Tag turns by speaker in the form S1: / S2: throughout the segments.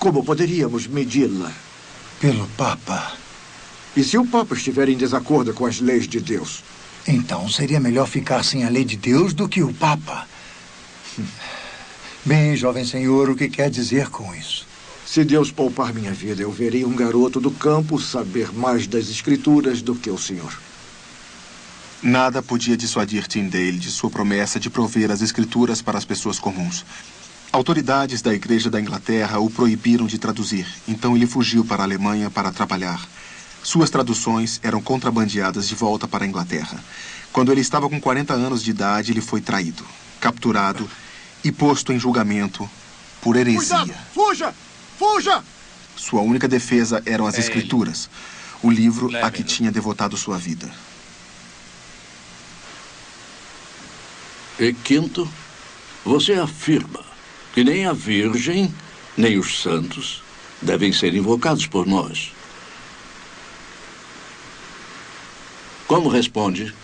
S1: Como poderíamos medi-la?
S2: Pelo Papa.
S1: E se o Papa estiver em desacordo com as leis de Deus?
S2: Então seria melhor ficar sem a lei de Deus do que o Papa. Bem, jovem senhor, o que quer dizer com isso?
S1: Se Deus poupar minha vida, eu verei um garoto do campo saber mais das Escrituras do que o senhor.
S3: Nada podia dissuadir Tyndale de sua promessa de prover as Escrituras para as pessoas comuns. Autoridades da Igreja da Inglaterra o proibiram de traduzir, então ele fugiu para a Alemanha para trabalhar. Suas traduções eram contrabandeadas de volta para a Inglaterra. Quando ele estava com 40 anos de idade, ele foi traído, capturado e posto em julgamento por heresia.
S1: Cuidado! Fuja! Fuja!
S3: Sua única defesa eram as Escrituras, o livro a que tinha devotado sua vida.
S4: E quinto, você afirma que nem a Virgem, nem os santos devem ser invocados por nós. Como responde?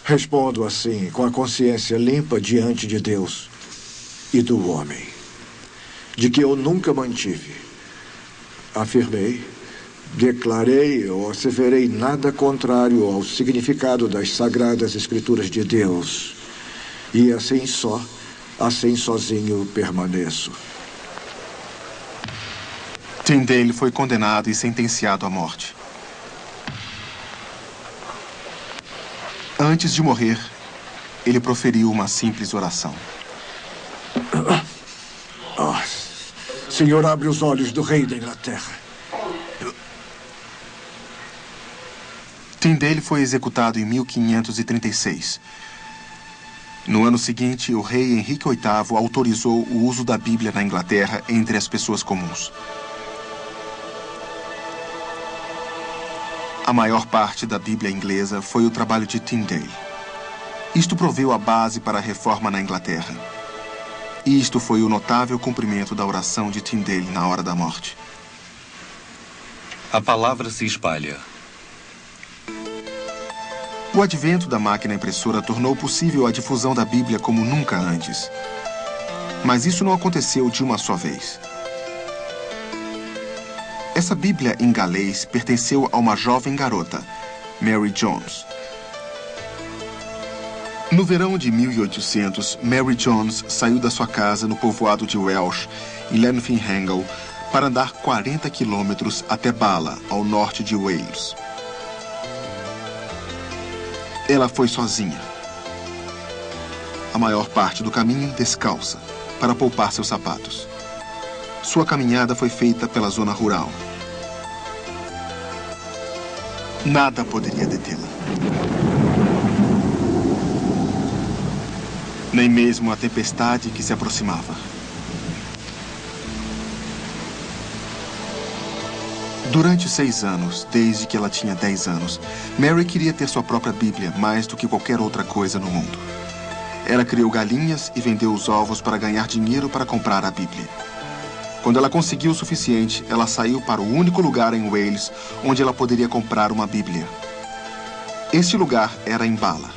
S1: Respondo assim, com a consciência limpa diante de Deus e do homem, de que eu nunca mantive, afirmei, declarei ou asseverei nada contrário ao significado das Sagradas Escrituras de Deus. E assim sozinho permaneço.
S3: Tyndale foi condenado e sentenciado à morte. Antes de morrer, ele proferiu uma simples oração.
S1: Senhor, abre os olhos do rei da Inglaterra.
S3: Tyndale foi executado em 1536. No ano seguinte, o rei Henrique VIII autorizou o uso da Bíblia na Inglaterra entre as pessoas comuns. A maior parte da Bíblia inglesa foi o trabalho de Tyndale. Isto proveu a base para a reforma na Inglaterra. E isto foi o notável cumprimento da oração de Tyndale na hora da morte.
S5: A palavra se espalha.
S3: O advento da máquina impressora tornou possível a difusão da Bíblia como nunca antes. Mas isso não aconteceu de uma só vez. Essa Bíblia em galês pertenceu a uma jovem garota, Mary Jones. No verão de 1800, Mary Jones saiu da sua casa no povoado de Welsh, em Llanfihangel, para andar 40 quilômetros até Bala, ao norte de Wales. Ela foi sozinha. A maior parte do caminho descalça, para poupar seus sapatos. Sua caminhada foi feita pela zona rural. Nada poderia detê-la. Nem mesmo a tempestade que se aproximava. Durante 6 anos, desde que ela tinha 10 anos, Mary queria ter sua própria Bíblia mais do que qualquer outra coisa no mundo. Ela criou galinhas e vendeu os ovos para ganhar dinheiro para comprar a Bíblia. Quando ela conseguiu o suficiente, ela saiu para o único lugar em Wales onde ela poderia comprar uma Bíblia. Este lugar era em Bala.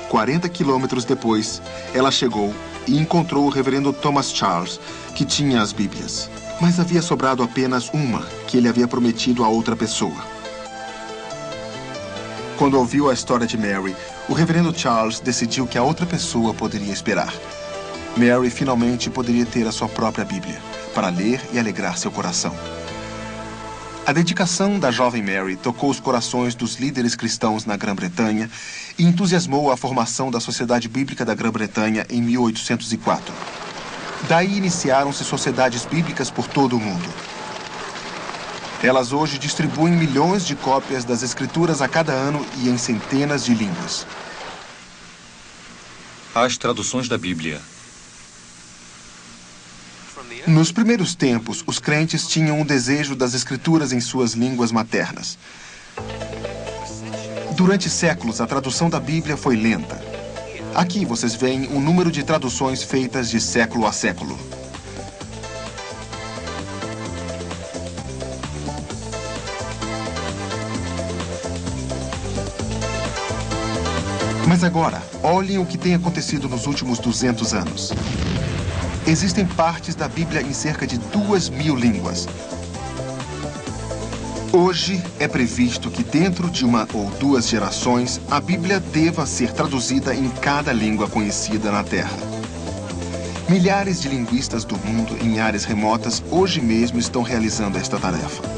S3: 40 quilômetros depois, ela chegou e encontrou o reverendo Thomas Charles, que tinha as Bíblias. Mas havia sobrado apenas uma que ele havia prometido a outra pessoa. Quando ouviu a história de Mary, o reverendo Charles decidiu que a outra pessoa poderia esperar. Mary finalmente poderia ter a sua própria Bíblia, para ler e alegrar seu coração. A dedicação da jovem Mary tocou os corações dos líderes cristãos na Grã-Bretanha e entusiasmou a formação da Sociedade Bíblica da Grã-Bretanha em 1804. Daí iniciaram-se sociedades bíblicas por todo o mundo. Elas hoje distribuem milhões de cópias das Escrituras a cada ano e em centenas de línguas.
S5: As traduções da Bíblia.
S3: Nos primeiros tempos, os crentes tinham o desejo das Escrituras em suas línguas maternas. Durante séculos, a tradução da Bíblia foi lenta. Aqui vocês veem o número de traduções feitas de século a século. Mas agora, olhem o que tem acontecido nos últimos 200 anos. Existem partes da Bíblia em cerca de 2.000 línguas. Hoje é previsto que dentro de 1 ou 2 gerações, a Bíblia deva ser traduzida em cada língua conhecida na Terra. Milhares de linguistas do mundo em áreas remotas hoje mesmo estão realizando esta tarefa.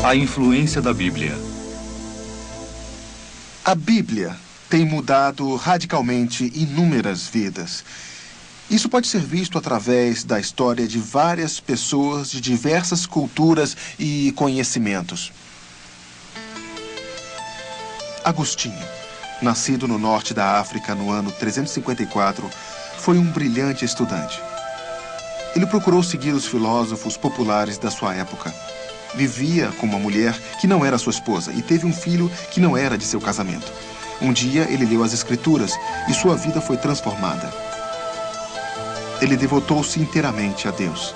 S5: A influência da Bíblia.
S3: A Bíblia tem mudado radicalmente inúmeras vidas. Isso pode ser visto através da história de várias pessoas de diversas culturas e conhecimentos. Agostinho, nascido no norte da África no ano 354, foi um brilhante estudante. Ele procurou seguir os filósofos populares da sua época. Vivia com uma mulher que não era sua esposa e teve um filho que não era de seu casamento. Um dia, ele leu as Escrituras e sua vida foi transformada. Ele devotou-se inteiramente a Deus.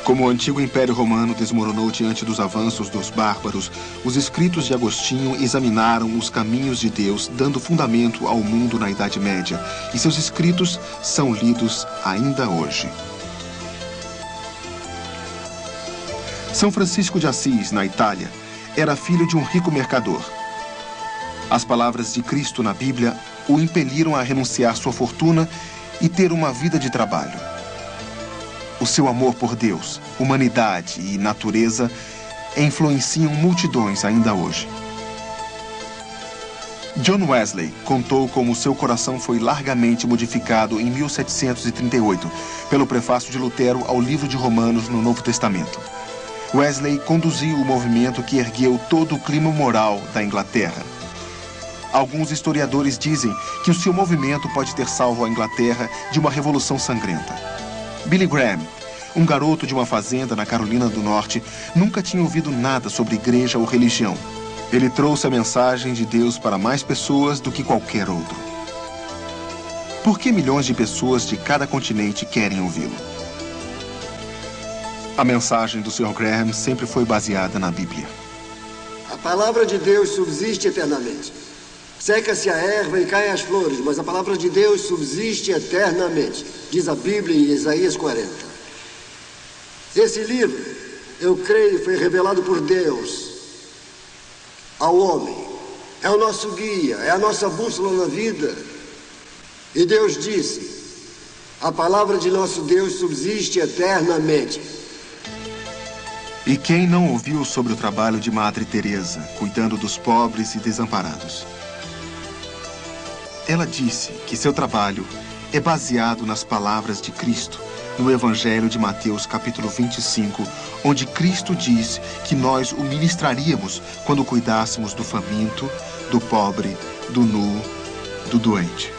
S3: Como o antigo Império Romano desmoronou diante dos avanços dos bárbaros, os escritos de Agostinho examinaram os caminhos de Deus, dando fundamento ao mundo na Idade Média, e seus escritos são lidos ainda hoje. São Francisco de Assis, na Itália, era filho de um rico mercador. As palavras de Cristo na Bíblia o impeliram a renunciar sua fortuna e ter uma vida de trabalho. O seu amor por Deus, humanidade e natureza influenciam multidões ainda hoje. John Wesley contou como seu coração foi largamente modificado em 1738 pelo prefácio de Lutero ao livro de Romanos no Novo Testamento. Wesley conduziu o movimento que ergueu todo o clima moral da Inglaterra. Alguns historiadores dizem que o seu movimento pode ter salvo a Inglaterra de uma revolução sangrenta. Billy Graham, um garoto de uma fazenda na Carolina do Norte, nunca tinha ouvido nada sobre igreja ou religião. Ele trouxe a mensagem de Deus para mais pessoas do que qualquer outro. Por que milhões de pessoas de cada continente querem ouvi-lo? A mensagem do Sr. Graham sempre foi baseada na Bíblia.
S6: A palavra de Deus subsiste eternamente. Seca-se a erva e caem as flores, mas a palavra de Deus subsiste eternamente, diz a Bíblia em Isaías 40. Esse livro, eu creio, foi revelado por Deus ao homem. É o nosso guia, é a nossa bússola na vida. E Deus disse, a palavra de nosso Deus subsiste eternamente.
S3: E quem não ouviu sobre o trabalho de Madre Teresa, cuidando dos pobres e desamparados? Ela disse que seu trabalho é baseado nas palavras de Cristo, no Evangelho de Mateus, capítulo 25, onde Cristo diz que nós o ministraríamos quando cuidássemos do faminto, do pobre, do nu, do doente.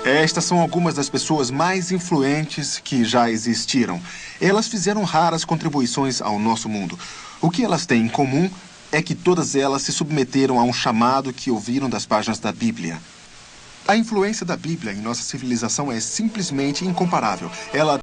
S3: Estas são algumas das pessoas mais influentes que já existiram. Elas fizeram raras contribuições ao nosso mundo. O que elas têm em comum é que todas elas se submeteram a um chamado que ouviram das páginas da Bíblia. A influência da Bíblia em nossa civilização é simplesmente incomparável. Ela